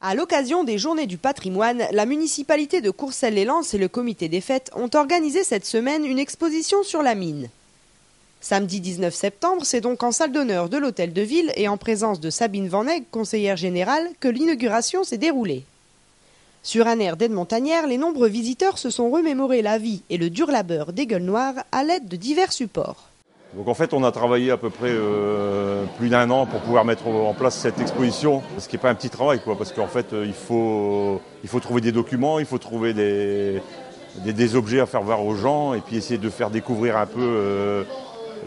À l'occasion des Journées du patrimoine, la municipalité de Courcelles-lès-Lens et le comité des fêtes ont organisé cette semaine une exposition sur la mine. Samedi 19 septembre, c'est donc en salle d'honneur de l'hôtel de ville et en présence de Sabine Van Egg, conseillère générale, que l'inauguration s'est déroulée. Sur un air d'aide-montagnère, les nombreux visiteurs se sont remémoré la vie et le dur labeur des gueules noires à l'aide de divers supports. Donc en fait, on a travaillé à peu près plus d'1 an pour pouvoir mettre en place cette exposition, ce qui n'est pas un petit travail, parce qu'en fait, il faut trouver des documents, il faut trouver des objets à faire voir aux gens et puis essayer de faire découvrir un peu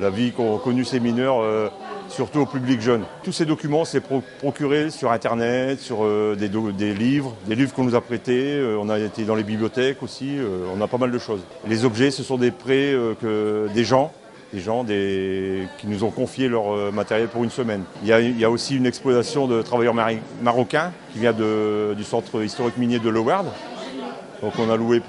la vie qu'ont connue ces mineurs, surtout au public jeune. Tous ces documents, c'est procuré sur Internet, sur des livres qu'on nous a prêtés, on a été dans les bibliothèques aussi, on a pas mal de choses. Les objets, ce sont des prêts des gens qui nous ont confié leur matériel pour une semaine. Il y a aussi une exposition de travailleurs marocains qui vient du centre historique minier de Loward. Donc on a loué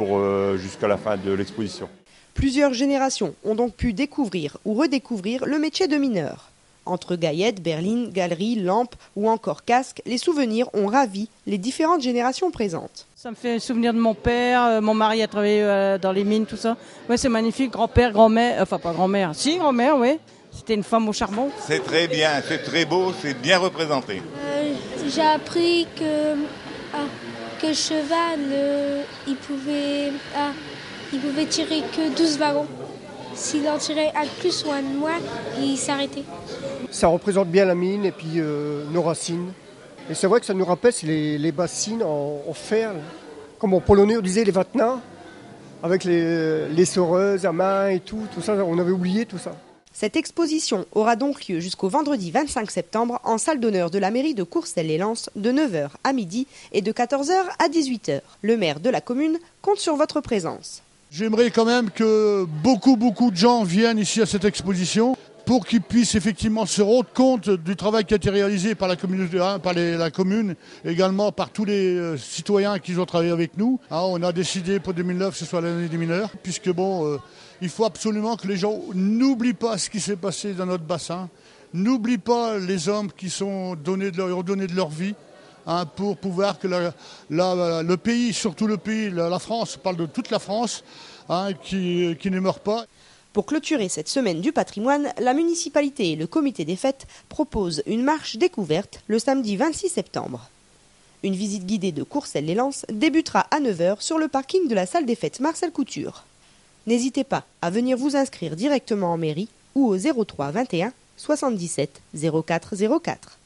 jusqu'à la fin de l'exposition. Plusieurs générations ont donc pu découvrir ou redécouvrir le métier de mineur. Entre gaillettes, berlines, galeries, lampes ou encore casques, les souvenirs ont ravi les différentes générations présentes. Ça me fait souvenir de mon père, mon mari a travaillé dans les mines, tout ça. Ouais, c'est magnifique, grand-père, grand-mère, enfin pas grand-mère, si grand-mère, oui. C'était une femme au charbon. C'est très bien, c'est très beau, c'est bien représenté. J'ai appris que le cheval, il pouvait tirer que 12 wagons. S'il en tirait un de plus ou un de moins, il s'arrêtait. Ça représente bien la mine et puis nos racines. Et c'est vrai que ça nous rappelle les bassines en fer, comme en polonais on disait les vatnas, avec les soreuses à main et tout ça, on avait oublié tout ça. Cette exposition aura donc lieu jusqu'au vendredi 25 septembre en salle d'honneur de la mairie de Courcelles-lès-Lens de 9h à midi et de 14h à 18h. Le maire de la commune compte sur votre présence. J'aimerais quand même que beaucoup de gens viennent ici à cette exposition pour qu'ils puissent effectivement se rendre compte du travail qui a été réalisé par la communauté, par la commune, également par tous les citoyens qui ont travaillé avec nous. On a décidé pour 2009 que ce soit l'année des mineurs, puisque il faut absolument que les gens n'oublient pas ce qui s'est passé dans notre bassin, n'oublient pas les hommes qui ont donné de leur vie. Pour pouvoir que le pays, surtout le pays, la France, on parle de toute la France, qui ne meurt pas. Pour clôturer cette semaine du patrimoine, la municipalité et le comité des fêtes proposent une marche découverte le samedi 26 septembre. Une visite guidée de Courcelles-lès-Lens débutera à 9h sur le parking de la salle des fêtes Marcel Couture. N'hésitez pas à venir vous inscrire directement en mairie ou au 03 21 77 04 04.